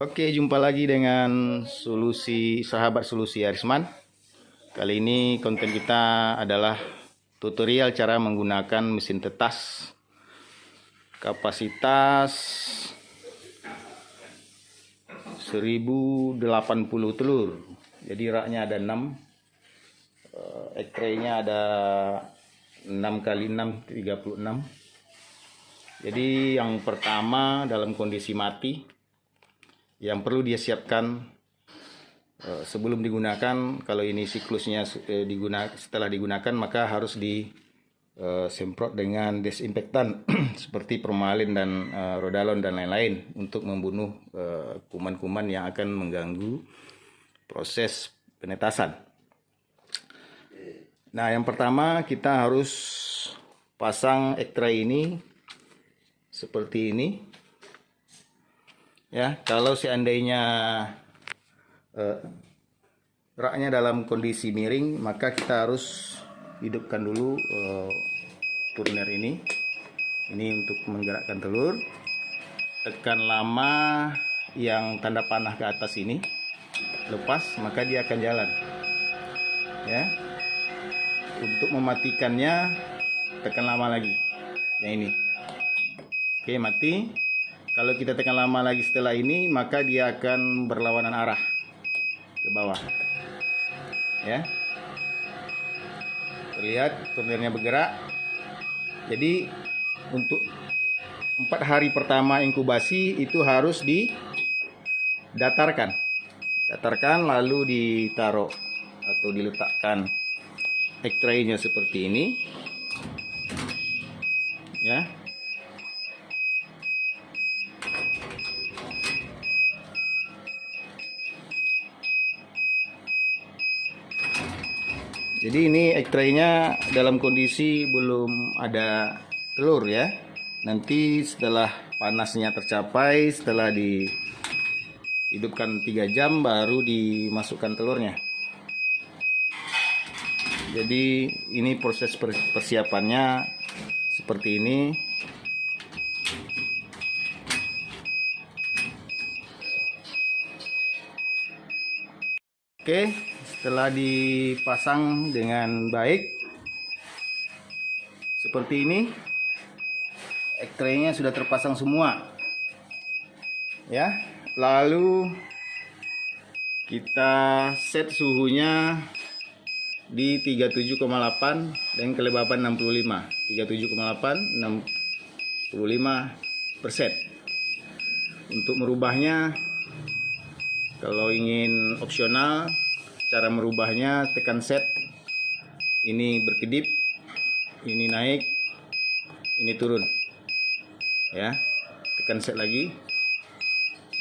Oke, jumpa lagi dengan sahabat solusi Arisman. Kali ini konten kita adalah tutorial cara menggunakan mesin tetas kapasitas 1080 telur. Jadi raknya ada 6, X-ray-nya ada 6x6 36. Jadi yang pertama, dalam kondisi mati, yang perlu dia siapkan sebelum digunakan, kalau ini siklusnya setelah digunakan, maka harus disemprot dengan desinfektan seperti formalin dan rodalon dan lain-lain untuk membunuh kuman-kuman yang akan mengganggu proses penetasan. Nah, yang pertama kita harus pasang X-ray ini seperti ini. Ya, kalau seandainya raknya dalam kondisi miring, maka kita harus hidupkan dulu turner ini untuk menggerakkan telur. Tekan lama yang tanda panah ke atas ini, lepas, maka dia akan jalan. Ya, untuk mematikannya tekan lama lagi, yang ini. Oke, mati. Kalau kita tekan lama lagi setelah ini, maka dia akan berlawanan arah ke bawah. Ya, terlihat turnernya bergerak. Jadi untuk 4 hari pertama inkubasi itu harus didatarkan, lalu ditaruh atau diletakkan X-ray-nya seperti ini. Ya. Jadi ini X-ray-nya dalam kondisi belum ada telur ya. Nanti setelah panasnya tercapai, setelah dihidupkan 3 jam, baru dimasukkan telurnya. Jadi ini proses persiapannya seperti ini. Oke, setelah dipasang dengan baik seperti ini, X-ray-nya sudah terpasang semua. Ya, lalu kita set suhunya di 37,8 dan kelembaban 65. 37,8 65%. Untuk merubahnya, kalau ingin opsional, cara merubahnya tekan set, ini berkedip, ini naik, ini turun. Ya, tekan set lagi,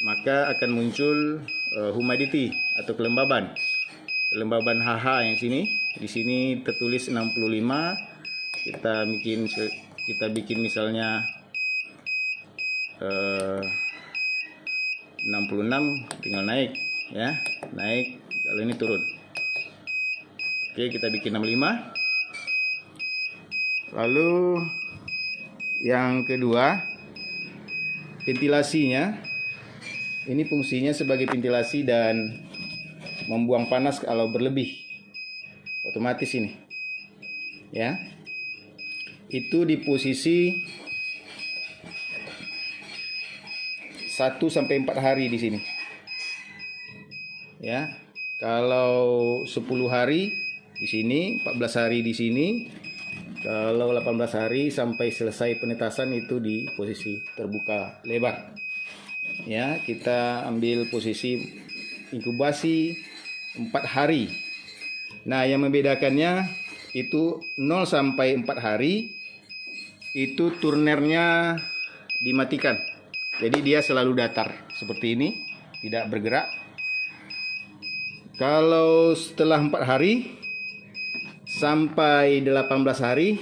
maka akan muncul humidity atau kelembaban HH yang di sini tertulis 65. Kita bikin misalnya 66, tinggal naik ya, naik, kalau ini turun. Oke, kita bikin 65. Lalu yang kedua, ventilasinya. Ini fungsinya sebagai ventilasi dan membuang panas kalau berlebih, otomatis ini ya. Itu di posisi 1-4 hari di sini. Ya, kalau 10 hari di sini, 14 hari di sini, kalau 18 hari sampai selesai penetasan itu di posisi terbuka lebar. Ya, kita ambil posisi inkubasi 4 hari. Nah, yang membedakannya itu 0-4 hari itu turnernya dimatikan. Jadi dia selalu datar seperti ini, tidak bergerak. Kalau setelah 4 hari sampai 18 hari,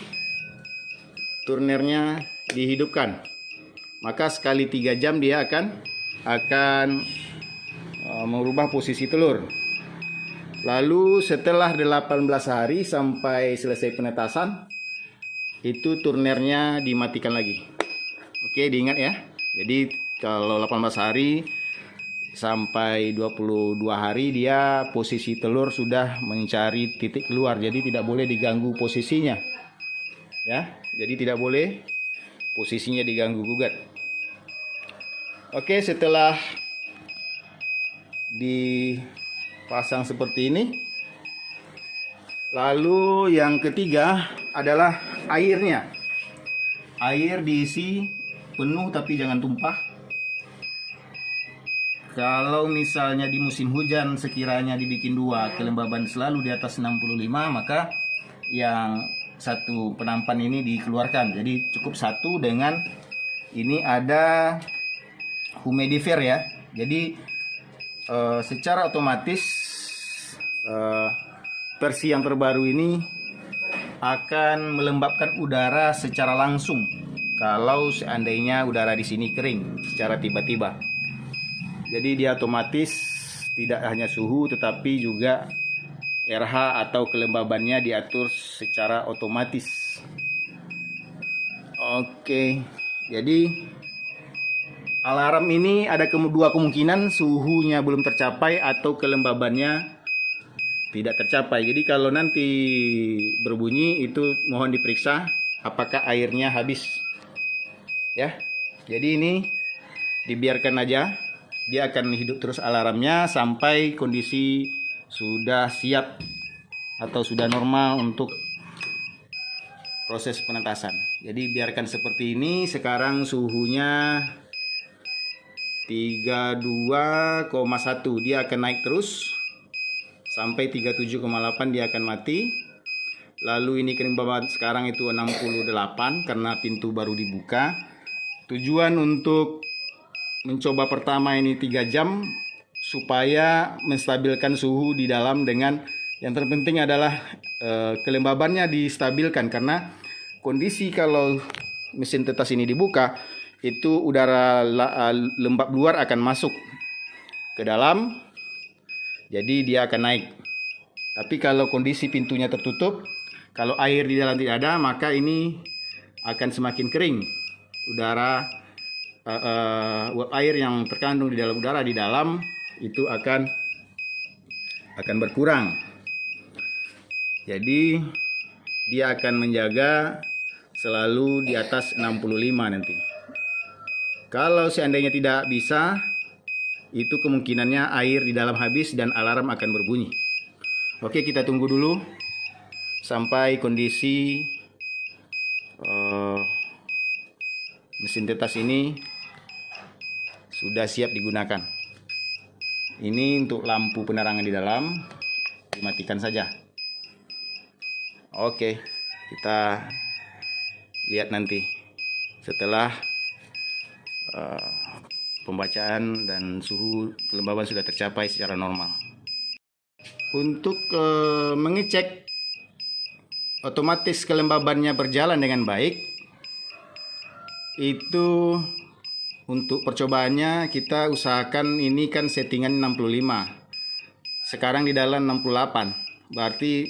turnernya dihidupkan. Maka sekali 3 jam dia akan merubah posisi telur. Lalu setelah 18 hari sampai selesai penetasan, itu turnernya dimatikan lagi. Oke, diingat ya. Jadi kalau 18 hari sampai 22 hari dia posisi telur sudah mencari titik keluar, jadi tidak boleh diganggu posisinya ya. Jadi tidak boleh posisinya diganggu gugat. Oke, setelah dipasang seperti ini, lalu yang ketiga adalah airnya. Air diisi penuh tapi jangan tumpah. Kalau misalnya di musim hujan sekiranya dibikin 2, kelembaban selalu di atas 65, maka yang satu penampan ini dikeluarkan. Jadi cukup 1 dengan ini ada humidifier ya. Jadi secara otomatis versi yang terbaru ini akan melembabkan udara secara langsung kalau seandainya udara di sini kering secara tiba-tiba. Jadi dia otomatis tidak hanya suhu tetapi juga RH atau kelembabannya diatur secara otomatis. Oke, jadi alarm ini ada dua kemungkinan, suhunya belum tercapai atau kelembabannya tidak tercapai. Jadi kalau nanti berbunyi itu mohon diperiksa apakah airnya habis. Ya. Jadi ini dibiarkan aja. Dia akan hidup terus alarmnya sampai kondisi sudah siap atau sudah normal untuk proses penetasan. Jadi biarkan seperti ini. Sekarang suhunya 32,1, dia akan naik terus sampai 37,8 dia akan mati. Lalu ini kelembaban sekarang itu 68 karena pintu baru dibuka. Tujuan untuk mencoba pertama ini 3 jam supaya menstabilkan suhu di dalam, dengan yang terpenting adalah kelembabannya distabilkan, karena kondisi kalau mesin tetes ini dibuka itu udara lembab luar akan masuk ke dalam, jadi dia akan naik. Tapi kalau kondisi pintunya tertutup, kalau air di dalam tidak ada, maka ini akan semakin kering. Udara uap air yang terkandung di dalam udara di dalam itu akan berkurang. Jadi dia akan menjaga selalu di atas 65 nanti. Kalau seandainya tidak bisa, itu kemungkinannya air di dalam habis dan alarm akan berbunyi. Oke, kita tunggu dulu sampai kondisi mesin tetes ini sudah siap digunakan. Ini untuk lampu penerangan di dalam dimatikan saja. Oke, kita lihat nanti setelah pembacaan dan suhu kelembaban sudah tercapai secara normal. Untuk mengecek otomatis kelembabannya berjalan dengan baik, itu untuk percobaannya kita usahakan ini kan settingan 65. Sekarang di dalam 68. Berarti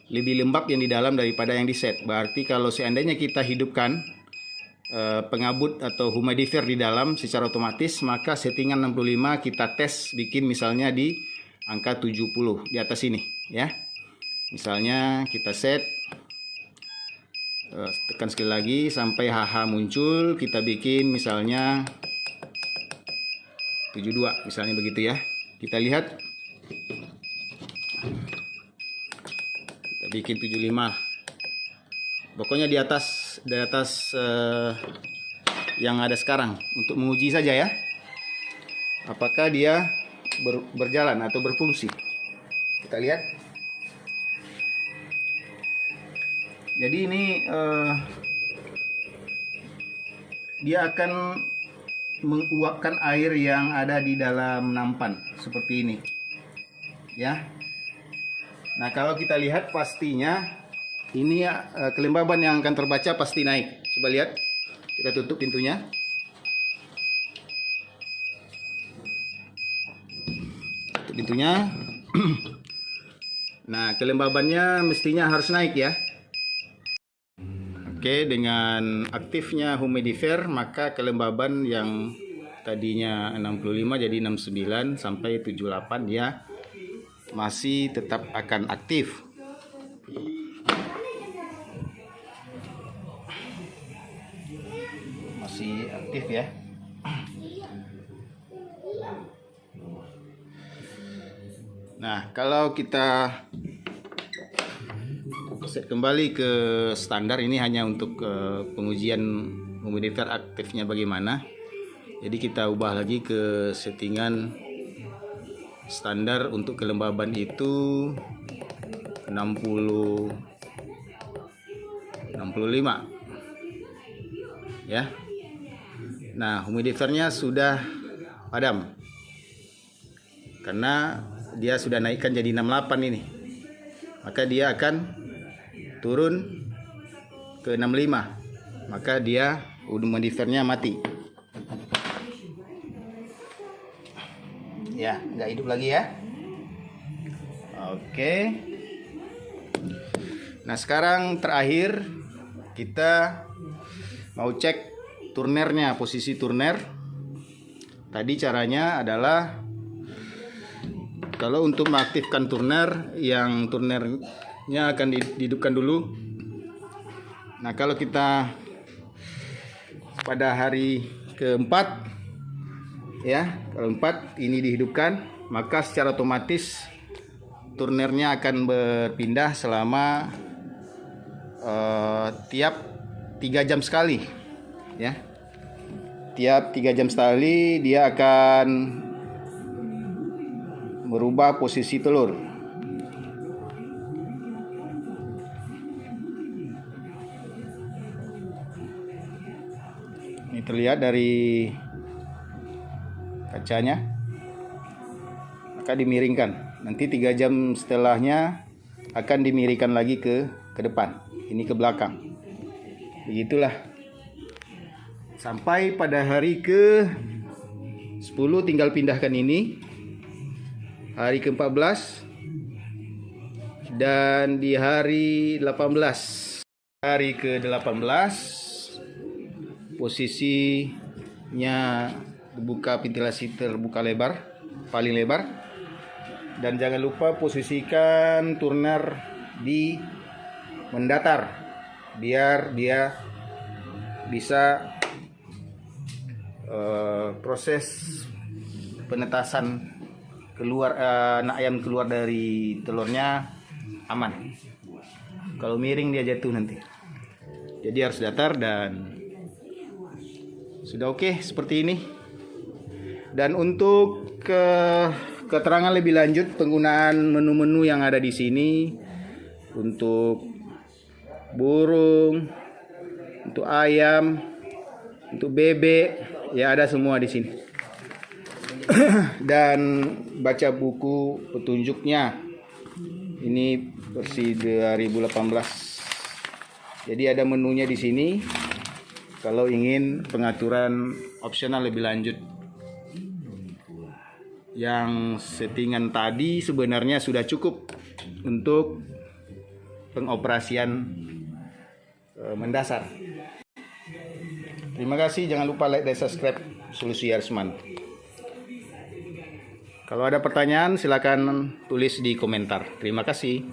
lebih lembab yang di dalam daripada yang di set. Berarti kalau seandainya kita hidupkan pengabut atau humidifier di dalam secara otomatis, maka settingan 65 kita tes bikin misalnya di angka 70 di atas ini ya. Misalnya kita set, tekan sekali lagi sampai HH muncul, kita bikin misalnya 72 misalnya begitu ya. Kita lihat, kita bikin 75, pokoknya di atas yang ada sekarang, untuk menguji saja ya apakah dia berjalan atau berfungsi. Kita lihat. Jadi ini dia akan menguapkan air yang ada di dalam nampan seperti ini ya. Nah, kalau kita lihat pastinya ini kelembaban yang akan terbaca pasti naik. Coba lihat, kita tutup pintunya. Tutup pintunya. Nah, kelembabannya mestinya harus naik ya. Oke, dengan aktifnya humidifier maka kelembaban yang tadinya 65 jadi 69 sampai 78 dia masih tetap akan aktif. Masih aktif ya. Nah, kalau kita set kembali ke standar, ini hanya untuk pengujian humidifier aktifnya bagaimana. Jadi kita ubah lagi ke settingan standar untuk kelembaban itu 65 ya. Nah, humidifiernya sudah padam karena dia sudah naikkan jadi 68 ini, maka dia akan turun ke 65, maka dia humidifiernya mati ya, nggak hidup lagi ya. Oke, nah sekarang terakhir kita mau cek turnernya, posisi turner. Tadi caranya adalah kalau untuk mengaktifkan turner, yang turnernya akan dihidupkan dulu. Nah, kalau kita pada hari keempat ya, kalau 4 ini dihidupkan, maka secara otomatis turnernya akan berpindah selama tiap 3 jam sekali ya. Tiap 3 jam sekali dia akan merubah posisi telur. Ini terlihat dari kacanya. Maka dimiringkan. Nanti 3 jam setelahnya akan dimiringkan lagi ke depan. Ini ke belakang. Begitulah. Sampai pada hari ke 10 tinggal pindahkan ini. Hari ke-14 dan di hari 18. Hari ke-18 posisinya buka ventilasi terbuka lebar, paling lebar, dan jangan lupa posisikan turner di mendatar biar dia bisa proses penetasan keluar anak ayam keluar dari telurnya aman. Kalau miring dia jatuh nanti. Jadi harus datar dan sudah oke seperti ini. Dan untuk keterangan lebih lanjut penggunaan menu-menu yang ada di sini untuk burung, untuk ayam, untuk bebek, ya ada semua di sini. Dan baca buku petunjuknya ini versi 2018. Jadi ada menunya di sini kalau ingin pengaturan opsional lebih lanjut. Yang settingan tadi sebenarnya sudah cukup untuk pengoperasian mendasar. Terima kasih, jangan lupa like dan subscribe Solusi Yarsman. Kalau ada pertanyaan silakan tulis di komentar. Terima kasih.